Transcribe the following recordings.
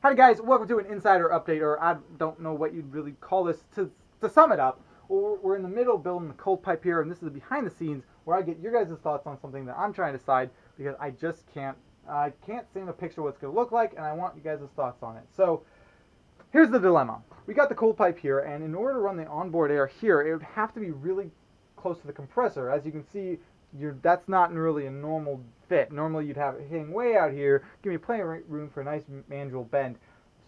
Hi guys, welcome to an insider update, or I don't know what you'd really call this. To sum it up, we're in the middle of building the cold pipe here, and this is the behind the scenes where I get your guys' thoughts on something that I'm trying to decide because I can't seem to picture what it's going to look like, and I want you guys' thoughts on it. So here's the dilemma. We got the cold pipe here, and in order to run the onboard air here, it would have to be really close to the compressor. As you can see, that's not really a normal fit. Normally you'd have it hitting way out here, give me plenty of room for a nice manual bend.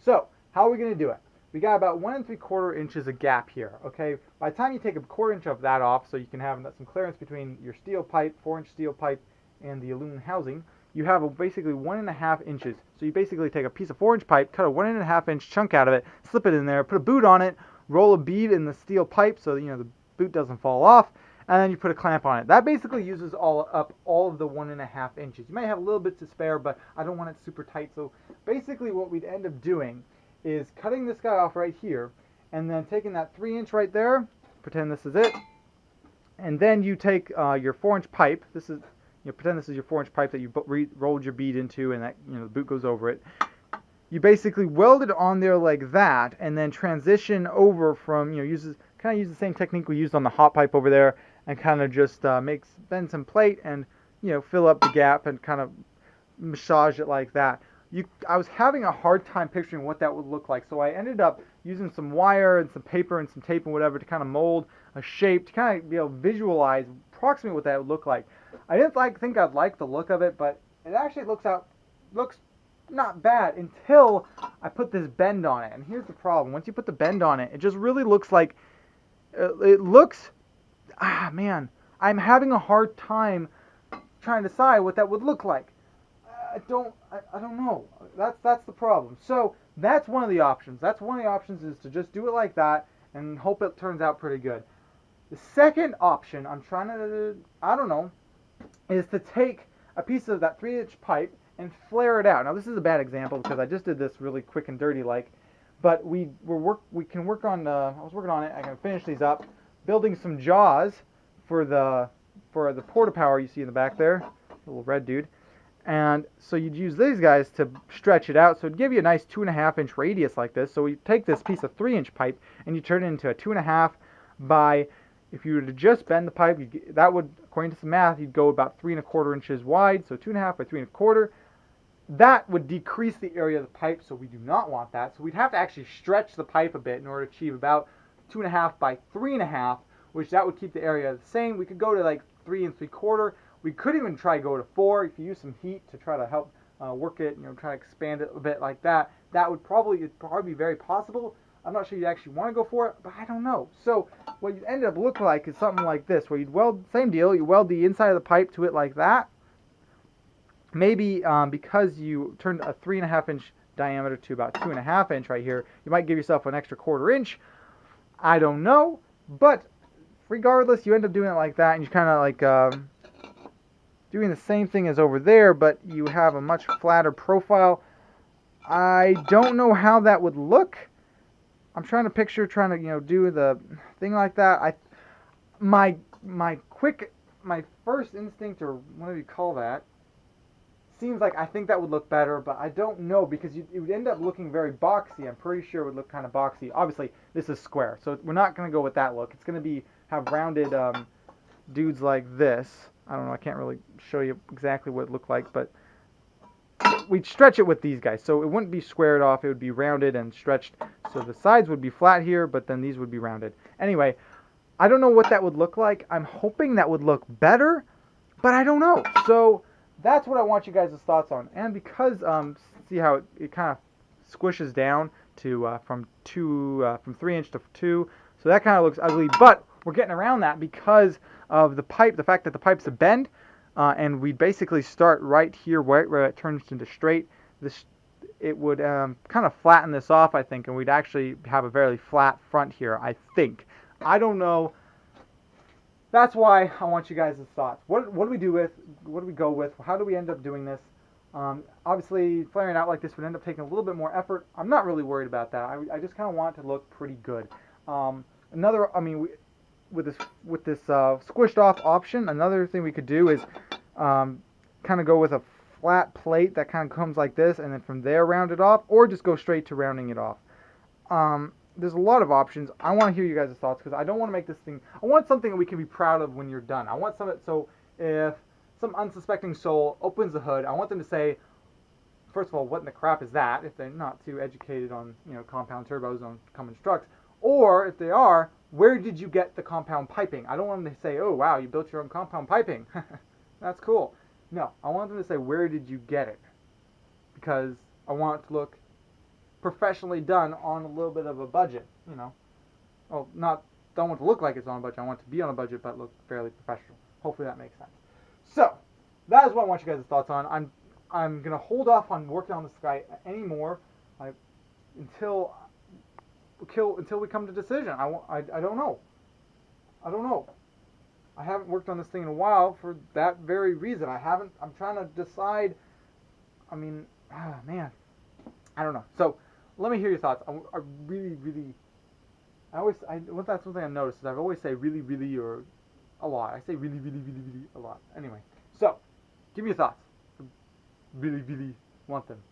So how are we going to do it? We got about 1 3/4 inches of gap here. Okay, by the time you take a 1/4 inch of that off, so you can have some clearance between your steel pipe, 4-inch steel pipe, and the aluminum housing, you have basically 1.5 inches. So you basically take a piece of 4-inch pipe, cut a 1.5 inch chunk out of it, slip it in there, put a boot on it, roll a bead in the steel pipe so the boot doesn't fall off, and then you put a clamp on it. That basically uses all of the 1.5 inches. You might have a little bit to spare, but I don't want it super tight. So basically what we'd end up doing is cutting this guy off right here, and then taking that 3-inch right there, pretend this is it, and then you take your 4-inch pipe. This is, pretend this is your 4-inch pipe that you rolled your bead into, and that the boot goes over it. You basically weld it on there like that, and then transition over from use the same technique we used on the hot pipe over there, and kind of just bend some plate and fill up the gap and kind of massage it like that. I was having a hard time picturing what that would look like, so I ended up using some wire and some paper and some tape and whatever to kind of mold a shape to kind of be able to visualize approximately what that would look like. I didn't think I'd like the look of it, but it actually looks not bad until I put this bend on it. And here's the problem: once you put the bend on it, it just really looks like man, I'm having a hard time trying to decide what that would look like. I don't know. That's the problem. So that's one of the options. That's one of the options, is to just do it like that and hope it turns out pretty good. The second option I'm trying to, I don't know, is to take a piece of that 3-inch pipe and flare it out. Now this is a bad example because I just did this really quick and dirty but we can work on. I was working on it. I can finish these up, building some jaws for the porta power you see in the back there, little red dude. And so you'd use these guys to stretch it out, so it'd give you a nice 2.5 inch radius like this. So we take this piece of 3-inch pipe and you turn it into a 2.5 by, if you were to just bend the pipe, that would, according to some math, you'd go about 3 1/4 inches wide. So 2.5 by 3 1/4. That would decrease the area of the pipe, so we do not want that. So we'd have to actually stretch the pipe a bit in order to achieve about 2.5 by 3.5, which that would keep the area the same. We could go to like 3 3/4. We could even try go to 4 if you use some heat to try to help work it, try to expand it a bit like that. That would probably be very possible. I'm not sure you actually want to go for it, but I don't know. So what you end up look like is something like this, where you'd weld, same deal, you weld the inside of the pipe to it like that. Maybe because you turned a 3.5 inch diameter to about 2.5 inch right here, you might give yourself an extra 1/4 inch. I don't know, but regardless, you end up doing it like that, and you kind of like doing the same thing as over there, but you have a much flatter profile. I don't know how that would look. I'm trying to picture do the thing like that. My first instinct, or what do you call that, seems like I think that would look better, but I don't know, because it would end up looking very boxy. I'm pretty sure it would look kind of boxy. Obviously, this is square, so we're not going to go with that look. It's going to have rounded dudes like this. I don't know, I can't really show you exactly what it looked like, but we'd stretch it with these guys. So it wouldn't be squared off, it would be rounded and stretched. So the sides would be flat here, but then these would be rounded. Anyway, I don't know what that would look like. I'm hoping that would look better, but I don't know. So that's what I want you guys' thoughts on. And because, see how it kind of squishes down to from 3-inch to 2. So that kind of looks ugly, but we're getting around that because of the pipe, the fact that the pipe's a bend, and we basically start right here where it turns into straight. It would kind of flatten this off, I think, and we'd actually have a very flat front here, I think. I don't know. That's why I want you guys' thoughts. What do we do with? What do we go with? How do we end up doing this? Obviously, flaring out like this would end up taking a little bit more effort. I'm not really worried about that. I just kind of want it to look pretty good. With this squished off option, another thing we could do is kind of go with flat plate that kind of comes like this, and then from there round it off, or just go straight to rounding it off. There's a lot of options. I want to hear you guys' thoughts because I don't want to make this thing. I want something that we can be proud of when you're done. I want some. So if some unsuspecting soul opens the hood, I want them to say, first of all, what in the crap is that? If they're not too educated on compound turbos on Cummins trucks, or if they are, where did you get the compound piping? I don't want them to say, oh wow, you built your own compound piping. That's cool. No, I want them to say, where did you get it? Because I want it to look professionally done on a little bit of a budget, Well, don't want to look like it's on a budget. I want it to be on a budget, but look fairly professional. Hopefully that makes sense. So, that is what I want you guys' thoughts on. I'm gonna hold off on working on this guy anymore, until we come to decision. I don't know. I don't know. I haven't worked on this thing in a while for that very reason. I'm trying to decide. I mean, man, I don't know. So let me hear your thoughts. I really, really. That's one thing I've noticed is I've always say really, really or a lot. I say really, really, really, really a lot. Anyway, so give me your thoughts. I really, really want them.